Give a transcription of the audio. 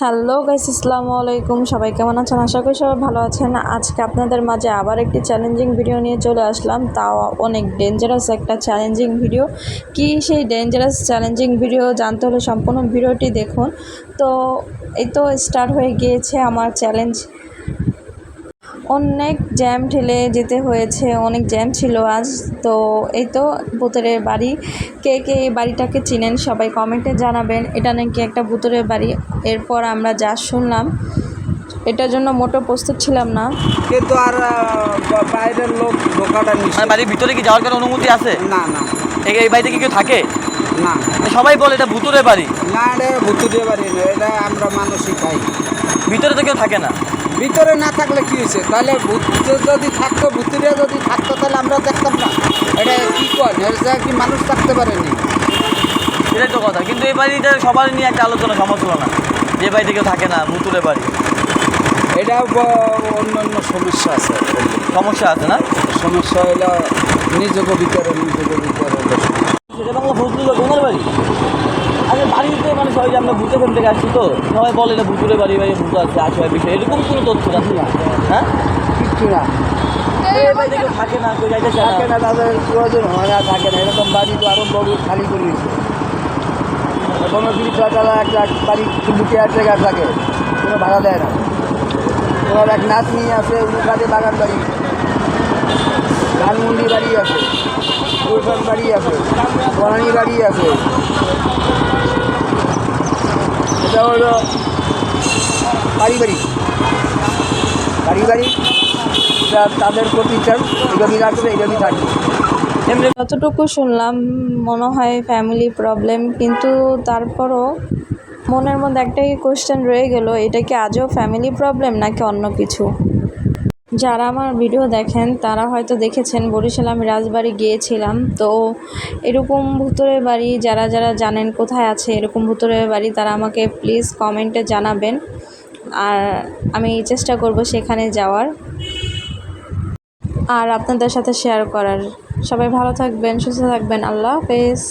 Hello guys, আসসালামু আলাইকুম। সবাই কেমন আছেন? আশা করি সবাই ভালো আছেন। আজকে আপনাদের মাঝে আবার একটি চ্যালেঞ্জিং ভিডিও নিয়ে চলে আসলাম, তাও অনেক ডেঞ্জারাস একটা চ্যালেঞ্জিং ভিডিও। কি সেই ডেঞ্জারাস চ্যালেঞ্জিং ভিডিও জানতে হলে সম্পূর্ণ ভিডিওটি দেখুন। তো এই তো স্টার্ট হয়ে গিয়েছে আমার চ্যালেঞ্জ। অনেক জ্যাম ঠেলে যেতে হয়েছে, অনেক জ্যাম ছিল আজ। তো এই তো ভূতুড়ের বাড়ি। কে কে এই বাড়িটাকে চিনেন সবাই কমেন্টে জানাবেন। এটা নাকি একটা ভূতুড়ের বাড়ি। এরপর আমরা যা শুনলাম, এটার জন্য মোটো প্রস্তুত ছিলাম না। কিন্তু আর বাইরের লোক ঢোকাটা নিষেধ। বাড়ির ভিতরে কি যাওয়ার কোনো অনুমতি আছে? না না এই বাড়িতে কি কেউ থাকে? না সবাই বলে এটা ভূতুড়ের বাড়ি। না, এটা ভুতুরে বাড়ি না, এটা আমরা মানুষই খাই। ভিতরে তো কেউ থাকে না। ভিতরে না থাকলে কি হয়েছে? তাহলে ভূত যদি থাকতো, ভুতুরে যদি থাকতো, তাহলে আমরা দেখতাম না। এটা কি করেন, এটা কি মানুষ থাকতে পারেনি? এটাই তো কথা। কিন্তু এই বাড়িটা সবার নিয়ে একটা আলোচনা সমালোচনা না, যে বাড়িতে কেউ থাকে না, ভূতুড়ের বাড়ি। এটা অন্য অন্য সমস্যা আছে। সমস্যা আছে না? সমস্যা হলো নিজেকে ভিতরে সেটা বাংলা ভূতুড়ে তোমার বাড়ি। আচ্ছা, বাড়িতে মানে সবাই যে আমরা ভূতে ফেম থেকে আসছি, তো সবাই বলে এটা ভূতুড়ের বাড়ি, বাড়ি ভূত আছে, আসে বিষয় এরকম কোনো তথ্য আছে না? হ্যাঁ, কিচ্ছু না। এই বাড়িতে কেউ থাকে না, কেউ যাইতে চায় থাকে না। না, তাদের প্রয়োজন হয় না, থাকে না। এরকম বাড়ি তো আরো বড় খালি করে দিচ্ছে। কোনো যদি তারা একটা বাড়ি কিন্তু কেয়ার জায়গা থাকে, কোনো ভাড়া দেয় না। ওনার এক নাতনি আছে, উনি কাজে বাগান বাড়ি, ধানমন্ডি বাড়ি আছে, উরফান বাড়ি আছে, বনানি বাড়ি আছে। এটা হলো বাড়ি বাড়ি বাড়ি বাড়ি তাদের প্রতিষ্ঠান। এইভাবেই রাখবে, এইভাবেই থাকবে। যতটুকু শুনলাম মনে হয় ফ্যামিলি প্রবলেম, কিন্তু তারপরও মনের মধ্যে একটাই কোশ্চেন রয়ে গেল, এটা কি আজও ফ্যামিলি প্রবলেম নাকি অন্য কিছু? যারা আমার ভিডিও দেখেন তারা হয়তো দেখেছেন, বরিশালে আমি রাজবাড়ি গিয়েছিলাম। তো এরকম ভূতুড়ের বাড়ি যারা যারা জানেন কোথায় আছে এরকম ভূতুড়ের বাড়ি, তারা আমাকে প্লিজ কমেন্টে জানাবেন। আর আমি চেষ্টা করব সেখানে যাওয়ার আর আপনাদের সাথে শেয়ার করার। সবাই ভালো থাকবেন, সুস্থ থাকবেন। আল্লাহ হাফেজ।